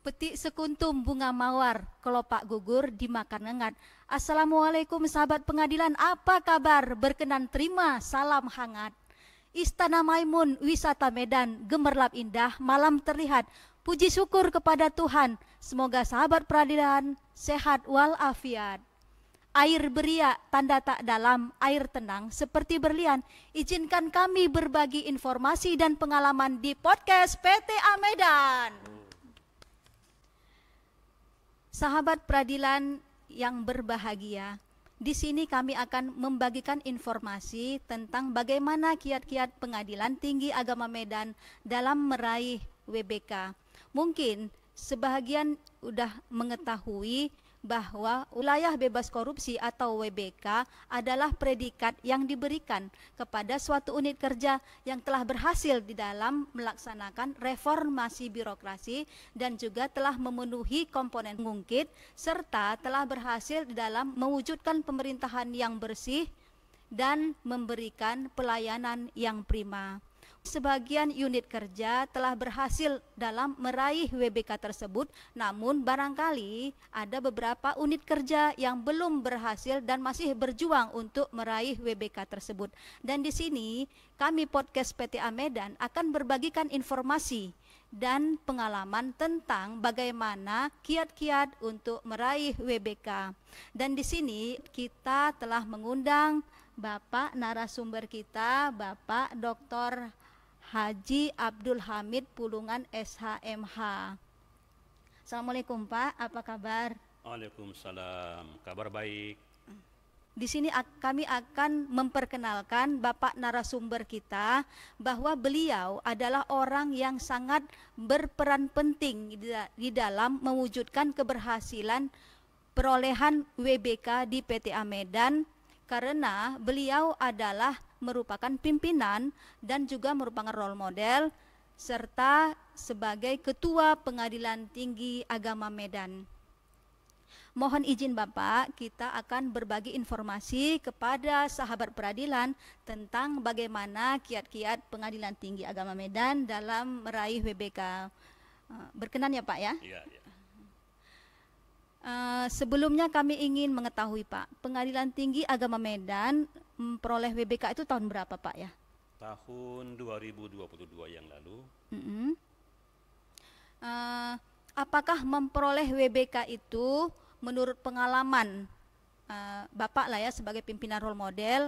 Petik sekuntum bunga mawar, kelopak gugur dimakan ngengat. Assalamualaikum sahabat pengadilan, apa kabar? Berkenan terima salam hangat. Istana Maimun, wisata Medan, gemerlap indah, malam terlihat. Puji syukur kepada Tuhan, semoga sahabat peradilan sehat walafiat. Air beria, tanda tak dalam, air tenang seperti berlian. Izinkan kami berbagi informasi dan pengalaman di podcast PTA Medan. Sahabat peradilan yang berbahagia, di sini kami akan membagikan informasi tentang bagaimana kiat-kiat Pengadilan Tinggi Agama Medan dalam meraih WBK. Mungkin sebahagian sudah mengetahui bahwa wilayah bebas korupsi atau WBK adalah predikat yang diberikan kepada suatu unit kerja yang telah berhasil di dalam melaksanakan reformasi birokrasi dan juga telah memenuhi komponen ngungkit serta telah berhasil di dalam mewujudkan pemerintahan yang bersih dan memberikan pelayanan yang prima. Sebagian unit kerja telah berhasil dalam meraih WBK tersebut, namun barangkali ada beberapa unit kerja yang belum berhasil dan masih berjuang untuk meraih WBK tersebut. Dan di sini kami podcast PTA Medan akan berbagikan informasi dan pengalaman tentang bagaimana kiat-kiat untuk meraih WBK. Dan di sini kita telah mengundang Bapak narasumber kita, Bapak Dr. Haji Abdul Hamid Pulungan SHMH. Assalamualaikum Pak, apa kabar? Waalaikumsalam, kabar baik. Di sini kami akan memperkenalkan Bapak narasumber kita bahwa beliau adalah orang yang sangat berperan penting di dalam mewujudkan keberhasilan perolehan WBK di PTA Medan karena beliau adalah merupakan pimpinan dan juga merupakan role model serta sebagai Ketua Pengadilan Tinggi Agama Medan. Mohon izin Bapak, kita akan berbagi informasi kepada sahabat peradilan tentang bagaimana kiat-kiat Pengadilan Tinggi Agama Medan dalam meraih WBK. Berkenan ya Pak ya? Iya, iya. Sebelumnya kami ingin mengetahui Pak, Pengadilan Tinggi Agama Medan memperoleh WBK itu tahun berapa Pak ya? Tahun 2022 yang lalu. Apakah memperoleh WBK itu menurut pengalaman Bapak lah ya sebagai pimpinan role model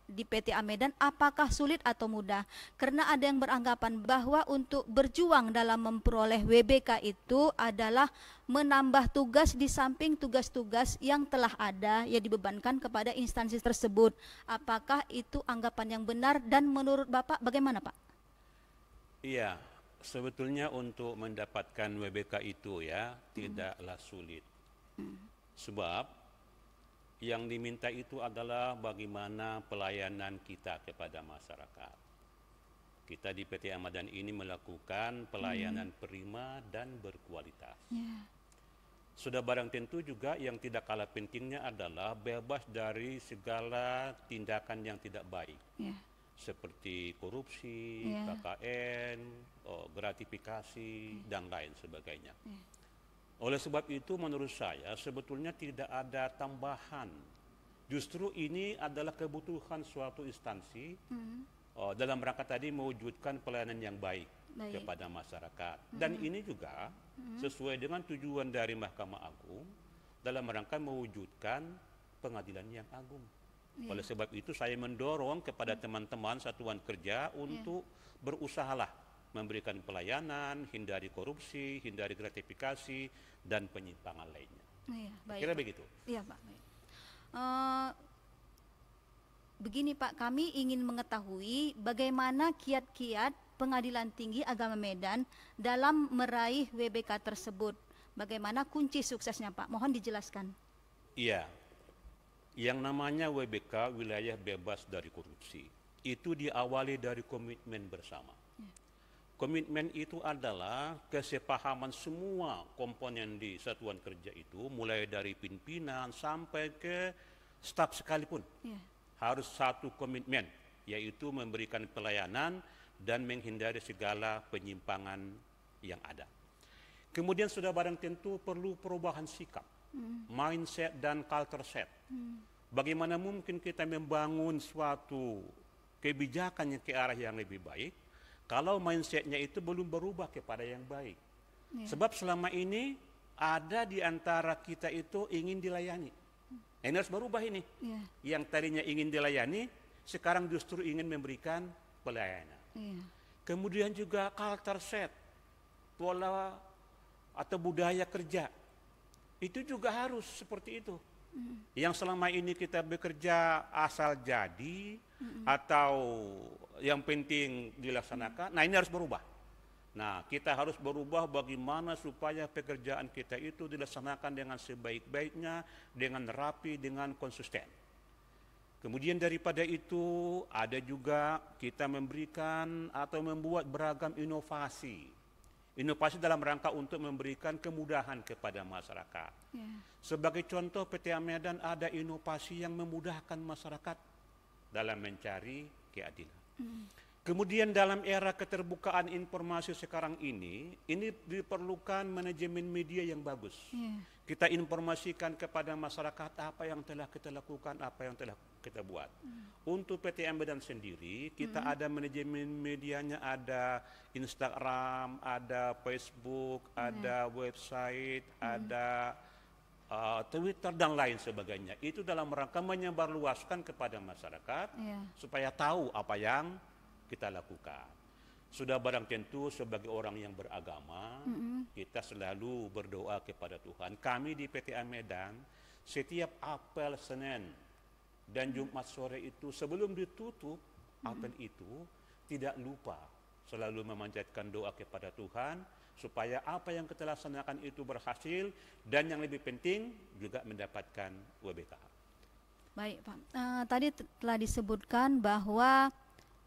di PTA Medan, apakah sulit atau mudah? Karena ada yang beranggapan bahwa untuk berjuang dalam memperoleh WBK itu adalah menambah tugas di samping tugas-tugas yang telah ada yang dibebankan kepada instansi tersebut. Apakah itu anggapan yang benar dan menurut Bapak bagaimana Pak? Iya, sebetulnya untuk mendapatkan WBK itu ya tidaklah sulit. Sebab yang diminta itu adalah bagaimana pelayanan kita kepada masyarakat. Kita di PTA Medan ini melakukan pelayanan prima dan berkualitas. Sudah barang tentu juga yang tidak kalah pentingnya adalah bebas dari segala tindakan yang tidak baik. Seperti korupsi, KKN, gratifikasi, dan lain sebagainya. Oleh sebab itu menurut saya sebetulnya tidak ada tambahan. Justru ini adalah kebutuhan suatu instansi dalam rangka tadi mewujudkan pelayanan yang baik kepada masyarakat. Dan ini juga sesuai dengan tujuan dari Mahkamah Agung dalam rangka mewujudkan pengadilan yang agung. Oleh sebab itu saya mendorong kepada teman-teman satuan kerja untuk berusahalah memberikan pelayanan, hindari korupsi, hindari gratifikasi, dan penyimpangan lainnya. Kira begitu? Iya Pak. Baik. Begini Pak, kami ingin mengetahui bagaimana kiat-kiat Pengadilan Tinggi Agama Medan dalam meraih WBK tersebut. Bagaimana kunci suksesnya Pak? Mohon dijelaskan. Iya, yang namanya WBK, wilayah bebas dari korupsi, itu diawali dari komitmen bersama. Komitmen itu adalah kesepahaman semua komponen di satuan kerja itu, mulai dari pimpinan sampai ke staf sekalipun. Harus satu komitmen, yaitu memberikan pelayanan dan menghindari segala penyimpangan yang ada. Kemudian sudah barang tentu perlu perubahan sikap, mindset dan culture set. Bagaimana mungkin kita membangun suatu kebijakan yang ke arah yang lebih baik kalau mindsetnya itu belum berubah kepada yang baik. Sebab selama ini ada di antara kita itu ingin dilayani. Ini harus berubah ini. Yang tadinya ingin dilayani, sekarang justru ingin memberikan pelayanan. Kemudian juga culture set, pola atau budaya kerja. Itu juga harus seperti itu. Yang selama ini kita bekerja asal jadi atau yang penting dilaksanakan, nah ini harus berubah. Nah, kita harus berubah bagaimana supaya pekerjaan kita itu dilaksanakan dengan sebaik-baiknya, dengan rapi, dengan konsisten. Kemudian daripada itu ada juga kita memberikan atau membuat beragam inovasi. Inovasi dalam rangka untuk memberikan kemudahan kepada masyarakat. Sebagai contoh, PTA Medan ada inovasi yang memudahkan masyarakat dalam mencari keadilan. Kemudian dalam era keterbukaan informasi sekarang ini diperlukan manajemen media yang bagus. Kita informasikan kepada masyarakat apa yang telah kita lakukan, apa yang telah kita buat. Untuk PTA Medan sendiri, kita ada manajemen medianya, ada Instagram, ada Facebook, ada website, ada Twitter dan lain sebagainya. Itu dalam rangka menyebarluaskan kepada masyarakat supaya tahu apa yang kita lakukan. Sudah barang tentu sebagai orang yang beragama, kita selalu berdoa kepada Tuhan. Kami di PTA Medan setiap apel Senin dan Jumat sore itu sebelum ditutup apel itu tidak lupa selalu memanjatkan doa kepada Tuhan supaya apa yang kita laksanakan itu berhasil dan yang lebih penting juga mendapatkan WBK. Baik Pak, tadi telah disebutkan bahwa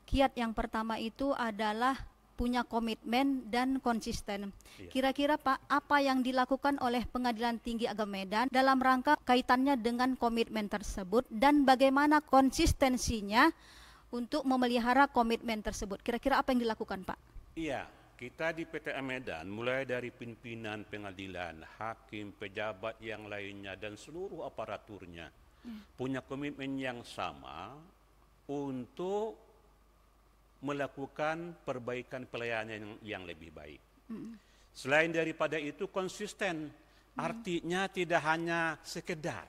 kiat yang pertama itu adalah punya komitmen dan konsisten. Kira-kira Pak, apa yang dilakukan oleh Pengadilan Tinggi Agama Medan dalam rangka kaitannya dengan komitmen tersebut dan bagaimana konsistensinya untuk memelihara komitmen tersebut? Kira-kira apa yang dilakukan Pak? Iya, kita di PTA Medan mulai dari pimpinan pengadilan, hakim, pejabat yang lainnya dan seluruh aparaturnya punya komitmen yang sama untuk melakukan perbaikan pelayanan yang lebih baik. Selain daripada itu konsisten, artinya tidak hanya sekedar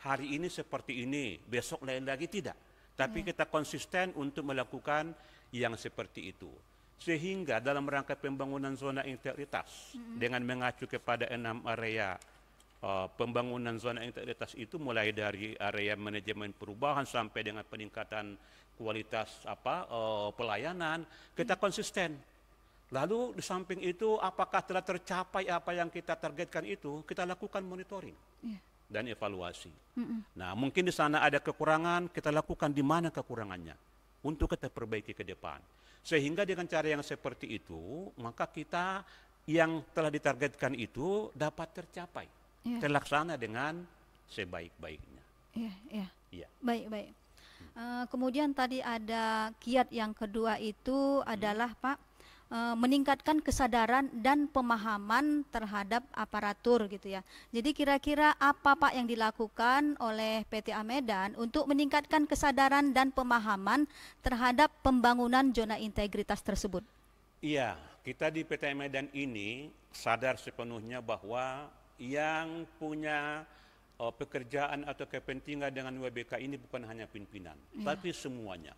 hari ini seperti ini, besok lain lagi, tidak. Tapi kita konsisten untuk melakukan yang seperti itu. Sehingga dalam rangka pembangunan zona integritas dengan mengacu kepada 6 area pembangunan zona integritas itu mulai dari area manajemen perubahan sampai dengan peningkatan kualitas pelayanan, kita konsisten. Lalu di samping itu apakah telah tercapai apa yang kita targetkan itu, kita lakukan monitoring dan evaluasi. Nah, mungkin di sana ada kekurangan, kita lakukan di mana kekurangannya untuk kita perbaiki ke depan. Sehingga dengan cara yang seperti itu, maka kita yang telah ditargetkan itu dapat tercapai, terlaksana dengan sebaik-baiknya. Iya. Baik. Kemudian tadi ada kiat yang kedua itu adalah Pak, meningkatkan kesadaran dan pemahaman terhadap aparatur gitu ya. Jadi kira-kira apa Pak yang dilakukan oleh PTA Medan untuk meningkatkan kesadaran dan pemahaman terhadap pembangunan zona integritas tersebut? Iya, kita di PTA Medan ini sadar sepenuhnya bahwa yang punya pekerjaan atau kepentingan dengan WBK ini bukan hanya pimpinan, tapi semuanya.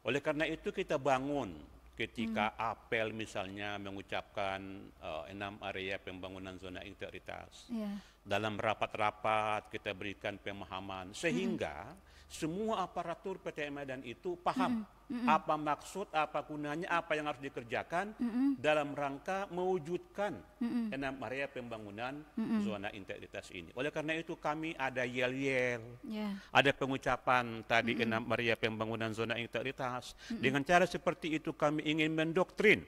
Oleh karena itu kita bangun ketika apel misalnya mengucapkan 6 area pembangunan zona integritas. Dalam rapat-rapat kita berikan pemahaman sehingga semua aparatur PTA Medan itu paham apa maksud, apa gunanya, apa yang harus dikerjakan dalam rangka mewujudkan 6 area pembangunan zona integritas ini. Oleh karena itu kami ada yel-yel, ada pengucapan tadi 6 area pembangunan zona integritas. Dengan cara seperti itu kami ingin mendoktrin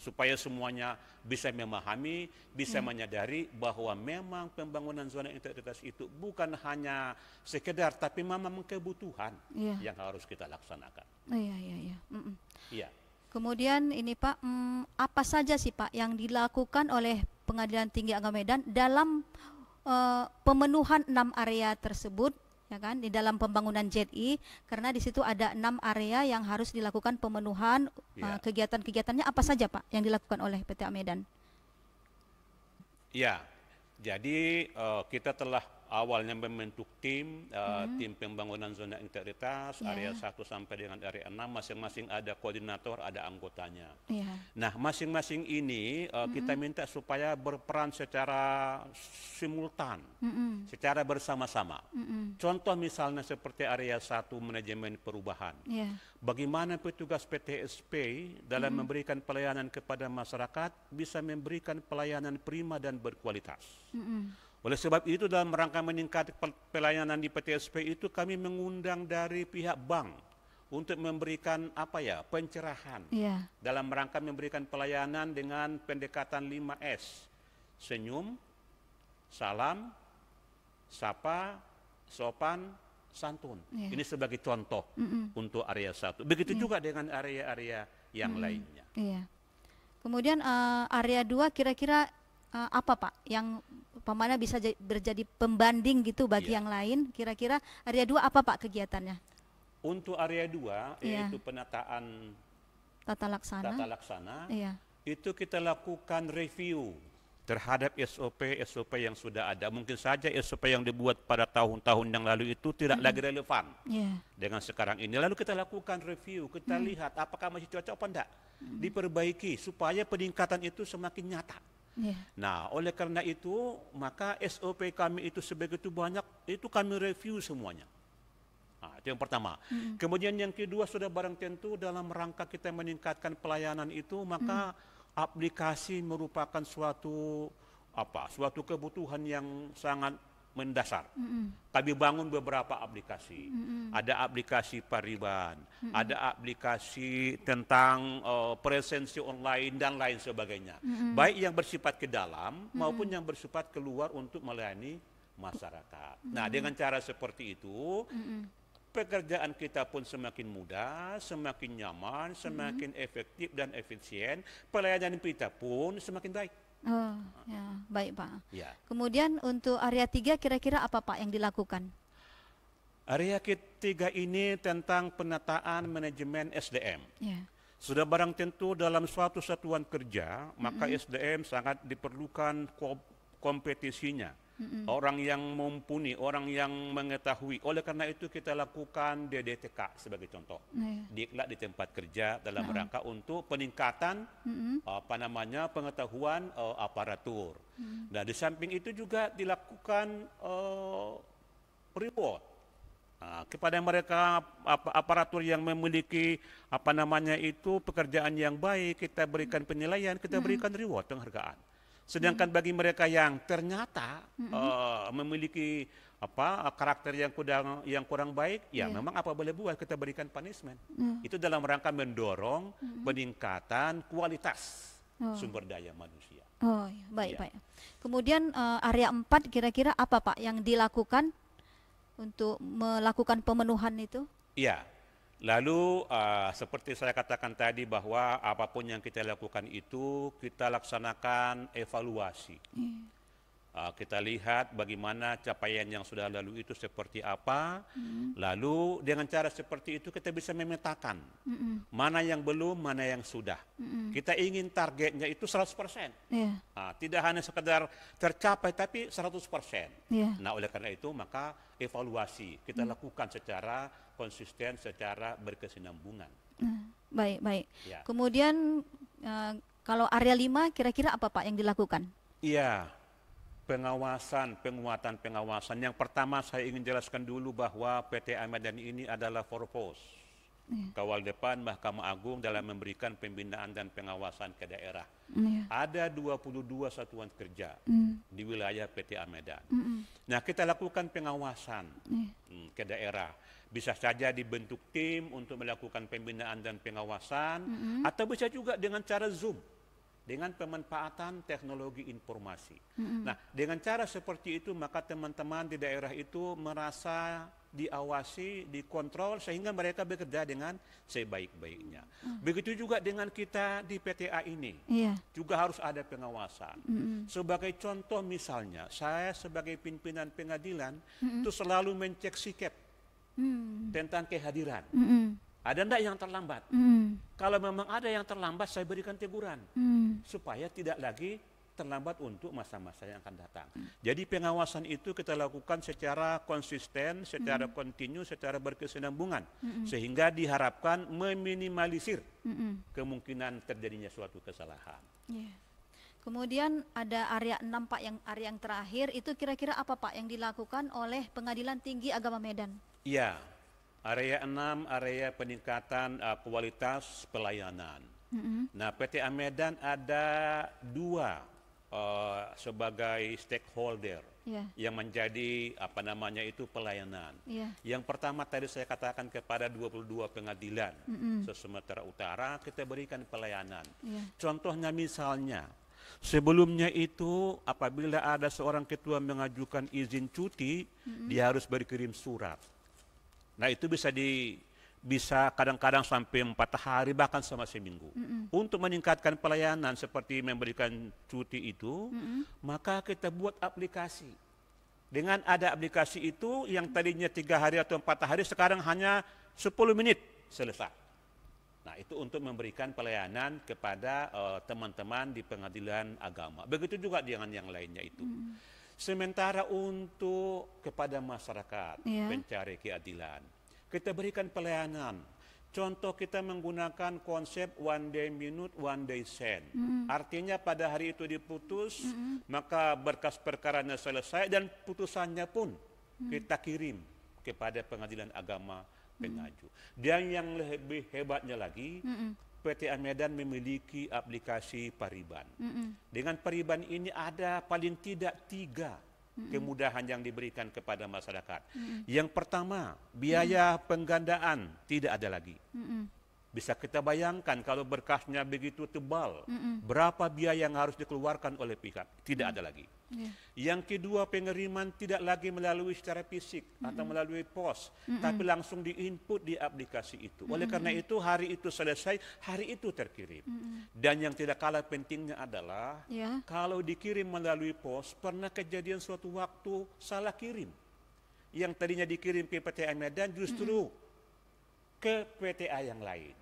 supaya semuanya bisa memahami, bisa menyadari bahwa memang pembangunan zona integritas itu bukan hanya sekedar, tapi memang kebutuhan yang harus kita laksanakan. Iya. Kemudian ini Pak, apa saja sih Pak yang dilakukan oleh Pengadilan Tinggi Agama Medan dalam pemenuhan 6 area tersebut, ya kan, di dalam pembangunan JI, karena di situ ada 6 area yang harus dilakukan pemenuhan. Kegiatan-kegiatannya apa saja Pak yang dilakukan oleh PTA Medan? Ya, jadi kita telah awalnya membentuk tim pembangunan zona integritas area 1 sampai dengan area 6, masing-masing ada koordinator, ada anggotanya. Nah, masing-masing ini kita minta supaya berperan secara simultan, secara bersama-sama. Contoh misalnya seperti area 1 manajemen perubahan. Bagaimana petugas PTSP dalam memberikan pelayanan kepada masyarakat bisa memberikan pelayanan prima dan berkualitas. Oleh sebab itu dalam rangka meningkatkan pelayanan di PTSP itu kami mengundang dari pihak bank untuk memberikan pencerahan dalam rangka memberikan pelayanan dengan pendekatan 5S: senyum, salam, sapa, sopan, santun. Ini sebagai contoh untuk area 1. Begitu juga dengan area-area yang lainnya. Kemudian area 2 kira-kira apa Pak yang mana bisa berjadi pembanding gitu bagi yang lain? Kira-kira area 2 apa Pak kegiatannya? Untuk area 2 yaitu penataan tata laksana, itu kita lakukan review terhadap SOP yang sudah ada. Mungkin saja SOP yang dibuat pada tahun-tahun yang lalu itu tidak lagi relevan dengan sekarang ini. Lalu kita lakukan review, kita lihat apakah masih cocok apa enggak, diperbaiki supaya peningkatan itu semakin nyata. Nah, oleh karena itu maka SOP kami itu sebegitu banyak, itu kami review semuanya. Nah, itu yang pertama. Kemudian yang kedua, sudah barang tentu dalam rangka kita meningkatkan pelayanan itu, maka aplikasi merupakan suatu kebutuhan yang sangat mendasar. Kami bangun beberapa aplikasi. Ada aplikasi Pariban, ada aplikasi tentang presensi online dan lain sebagainya. Baik yang bersifat ke dalam maupun yang bersifat keluar untuk melayani masyarakat. Nah, dengan cara seperti itu, pekerjaan kita pun semakin mudah, semakin nyaman, semakin efektif dan efisien. Pelayanan kita pun semakin baik. Baik Pak. Kemudian untuk area 3 kira-kira apa Pak yang dilakukan? Area ketiga ini tentang penataan manajemen SDM. Sudah barang tentu dalam suatu satuan kerja, maka SDM sangat diperlukan kompetisinya. Orang yang mumpuni, orang yang mengetahui. Oleh karena itu kita lakukan DDTK sebagai contoh. Diklat di tempat kerja dalam rangka untuk peningkatan pengetahuan aparatur. Nah, di samping itu juga dilakukan reward kepada mereka aparatur yang memiliki pekerjaan yang baik. Kita berikan penilaian, kita berikan reward, penghargaan. Sedangkan bagi mereka yang ternyata memiliki karakter yang kurang baik, memang apa boleh buat, kita berikan punishment. Itu dalam rangka mendorong peningkatan kualitas sumber daya manusia. Baik. Kemudian area 4 kira-kira apa Pak yang dilakukan untuk melakukan pemenuhan itu? Lalu seperti saya katakan tadi bahwa apapun yang kita lakukan itu kita laksanakan evaluasi. Kita lihat bagaimana capaian yang sudah lalu itu seperti apa. Lalu dengan cara seperti itu kita bisa memetakan mana yang belum, mana yang sudah. Kita ingin targetnya itu 100%. Tidak hanya sekedar tercapai tapi 100%. Nah, oleh karena itu maka evaluasi kita lakukan secara konsisten, secara berkesinambungan. Baik. Kemudian kalau area 5 kira-kira apa Pak yang dilakukan? Pengawasan, penguatan pengawasan. Yang pertama saya ingin jelaskan dulu bahwa PTA Medan ini adalah forpos. Kawal depan Mahkamah Agung dalam memberikan pembinaan dan pengawasan ke daerah. Ada 22 satuan kerja di wilayah PTA Medan. Nah, kita lakukan pengawasan ke daerah. Bisa saja dibentuk tim untuk melakukan pembinaan dan pengawasan, atau bisa juga dengan cara Zoom, dengan pemanfaatan teknologi informasi. Nah, dengan cara seperti itu maka teman-teman di daerah itu merasa diawasi, dikontrol sehingga mereka bekerja dengan sebaik-baiknya. Begitu juga dengan kita di PTA ini, juga harus ada pengawasan. Sebagai contoh misalnya, saya sebagai pimpinan pengadilan itu selalu mencek siket tentang kehadiran. Ada enggak yang terlambat? Kalau memang ada yang terlambat, saya berikan teguran supaya tidak lagi terlambat untuk masa-masa yang akan datang. Jadi pengawasan itu kita lakukan secara konsisten, secara kontinu, secara berkesinambungan, sehingga diharapkan meminimalisir kemungkinan terjadinya suatu kesalahan. Kemudian ada area 6 Pak, yang area yang terakhir itu kira-kira apa Pak yang dilakukan oleh Pengadilan Tinggi Agama Medan? Iya, area 6 area peningkatan kualitas pelayanan. Nah, PTA Medan ada 2 sebagai stakeholder yang menjadi pelayanan. Yang pertama tadi saya katakan kepada 22 pengadilan se-Sumatera Utara kita berikan pelayanan. Contohnya misalnya sebelumnya itu apabila ada seorang ketua mengajukan izin cuti, dia harus berkirim surat. Nah, itu bisa kadang-kadang sampai 4 hari bahkan sama seminggu. Untuk meningkatkan pelayanan seperti memberikan cuti itu, maka kita buat aplikasi. Dengan ada aplikasi itu yang tadinya 3 hari atau 4 hari sekarang hanya 10 menit selesai. Nah, itu untuk memberikan pelayanan kepada teman-teman di pengadilan agama. Begitu juga dengan yang lainnya itu. Sementara untuk kepada masyarakat pencari keadilan, kita berikan pelayanan. Contoh kita menggunakan konsep one day minute, one day send. Artinya pada hari itu diputus, maka berkas perkaranya selesai dan putusannya pun kita kirim kepada pengadilan agama pengaju. Dan yang lebih hebatnya lagi, PTA Medan memiliki aplikasi Pariban. Dengan Pariban ini ada paling tidak 3 kemudahan yang diberikan kepada masyarakat. Yang pertama, biaya penggandaan tidak ada lagi. Bisa kita bayangkan kalau berkasnya begitu tebal, berapa biaya yang harus dikeluarkan oleh pihak, tidak ada lagi. Yang kedua, pengiriman tidak lagi melalui secara fisik atau melalui pos, tapi langsung di-input di aplikasi itu. Oleh karena itu, hari itu selesai, hari itu terkirim. Dan yang tidak kalah pentingnya adalah, kalau dikirim melalui pos, pernah kejadian suatu waktu salah kirim. Yang tadinya dikirim ke PTA Medan justru ke PTA yang lain.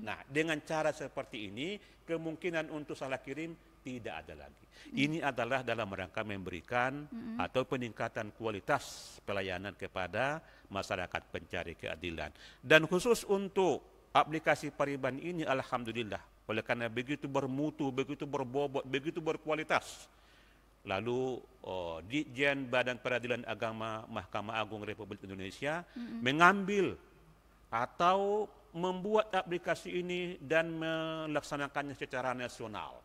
Nah, dengan cara seperti ini, kemungkinan untuk salah kirim tidak ada lagi. Ini adalah dalam rangka memberikan atau peningkatan kualitas pelayanan kepada masyarakat pencari keadilan. Dan khusus untuk aplikasi Pariban ini, alhamdulillah, oleh karena begitu bermutu, begitu berbobot, begitu berkualitas. Lalu Ditjen Badan Peradilan Agama Mahkamah Agung Republik Indonesia mengambil atau membuat aplikasi ini dan melaksanakannya secara nasional.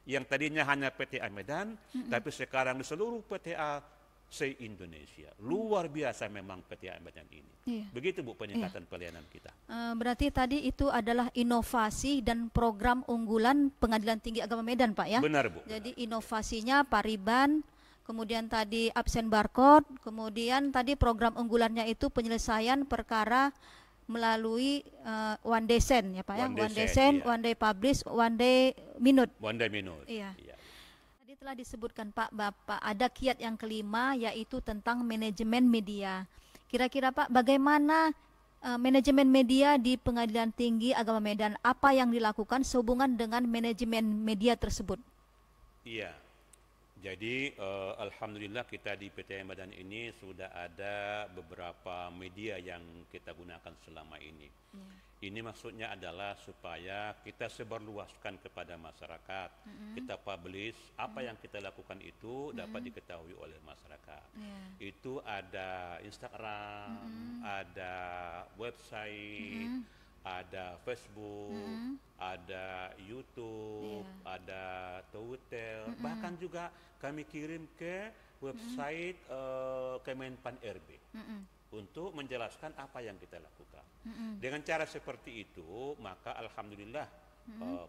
Yang tadinya hanya PTA Medan, tapi sekarang di seluruh PTA se-Indonesia. Luar biasa memang PTA Medan ini. Begitu Bu peningkatan pelayanan kita. Berarti tadi itu adalah inovasi dan program unggulan Pengadilan Tinggi Agama Medan Pak ya? Benar Bu. Jadi inovasinya Pariban, kemudian tadi absen barcode, kemudian tadi program unggulannya itu penyelesaian perkara melalui one day send ya Pak ya, one day send, one day publish, one day minute. One day minute. Iya. Tadi telah disebutkan Pak Bapak ada kiat yang kelima yaitu tentang manajemen media. Kira-kira Pak bagaimana manajemen media di Pengadilan Tinggi Agama Medan? Apa yang dilakukan sehubungan dengan manajemen media tersebut? Iya. Jadi alhamdulillah kita di PTA Medan ini sudah ada beberapa media yang kita gunakan selama ini. Ini maksudnya adalah supaya kita sebarluaskan kepada masyarakat, kita publish apa yang kita lakukan itu dapat diketahui oleh masyarakat. Itu ada Instagram, ada website, ada Facebook, ada YouTube, ada Twitter, bahkan juga kami kirim ke website Kemenpan RB untuk menjelaskan apa yang kita lakukan. Dengan cara seperti itu, maka alhamdulillah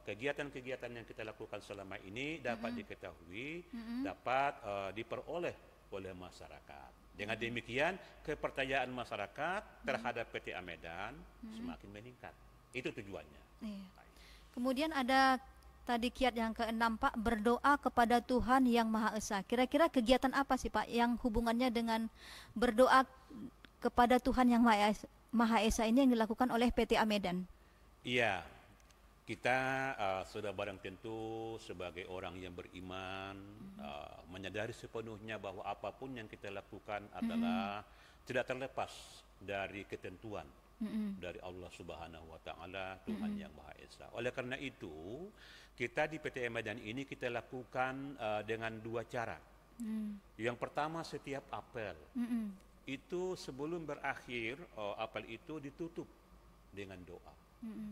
kegiatan-kegiatan yang kita lakukan selama ini dapat diketahui, dapat diperoleh oleh masyarakat. Dengan demikian, kepercayaan masyarakat terhadap PTA Medan semakin meningkat. Itu tujuannya. Iya. Kemudian ada tadi kiat yang keenam Pak, berdoa kepada Tuhan Yang Maha Esa. Kira-kira kegiatan apa sih Pak yang hubungannya dengan berdoa kepada Tuhan Yang Maha Esa ini yang dilakukan oleh PTA Medan? Iya, kita sudah barang tentu sebagai orang yang beriman menyadari sepenuhnya bahwa apapun yang kita lakukan adalah tidak terlepas dari ketentuan dari Allah Subhanahu wa Ta'ala, Tuhan Yang Maha Esa. Oleh karena itu, kita di PTA Medan ini kita lakukan dengan dua cara. Yang pertama, setiap apel itu sebelum berakhir apel itu ditutup dengan doa.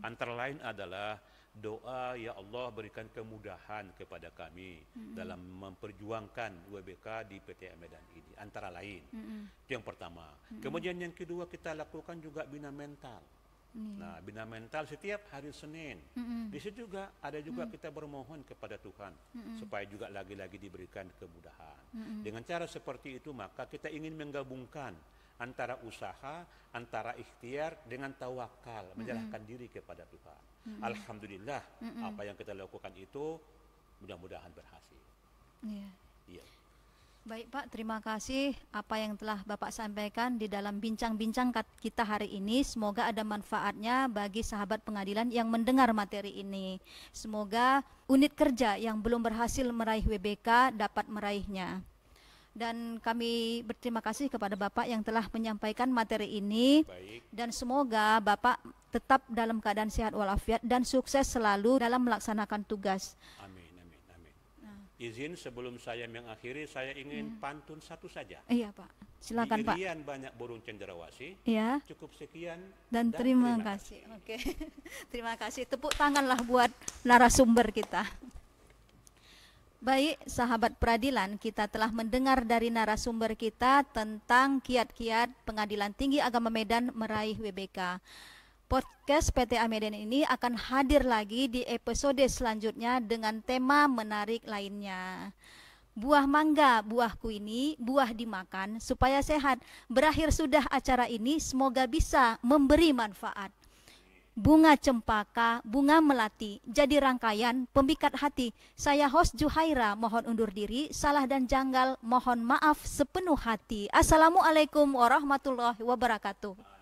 Antara lain adalah doa, ya Allah berikan kemudahan kepada kami dalam memperjuangkan WBK di PTA Medan ini, antara lain. Itu yang pertama. Kemudian yang kedua, kita lakukan juga bina mental. Nah, bina mental setiap hari Senin. Di situ juga ada juga kita bermohon kepada Tuhan supaya juga lagi-lagi diberikan kemudahan. Dengan cara seperti itu maka kita ingin menggabungkan antara usaha, antara ikhtiar dengan tawakal, menyerahkan diri kepada Tuhan. Alhamdulillah, apa yang kita lakukan itu mudah-mudahan berhasil. Iya. Baik Pak, terima kasih apa yang telah Bapak sampaikan di dalam bincang-bincang kita hari ini. Semoga ada manfaatnya bagi sahabat pengadilan yang mendengar materi ini. Semoga unit kerja yang belum berhasil meraih WBK dapat meraihnya. Dan kami berterima kasih kepada Bapak yang telah menyampaikan materi ini. Baik. Dan semoga Bapak tetap dalam keadaan sehat walafiat dan sukses selalu dalam melaksanakan tugas. Amin, amin, amin. Izin sebelum saya mengakhiri, saya ingin pantun satu saja. Iya Pak, silakan Pak. Di Irian banyak burung cendrawasih. Ya. Cukup sekian Dan terima kasih. Oke. Terima kasih. Tepuk tanganlah buat narasumber kita. Baik, sahabat peradilan, kita telah mendengar dari narasumber kita tentang kiat-kiat Pengadilan Tinggi Agama Medan meraih WBK. Podcast PTA Medan ini akan hadir lagi di episode selanjutnya dengan tema menarik lainnya. Buah mangga, buahku ini, buah dimakan supaya sehat. Berakhir sudah acara ini, semoga bisa memberi manfaat. Bunga cempaka, bunga melati, jadi rangkaian pemikat hati. Saya host Juhaira, mohon undur diri, salah dan janggal, mohon maaf sepenuh hati. Assalamualaikum warahmatullahi wabarakatuh.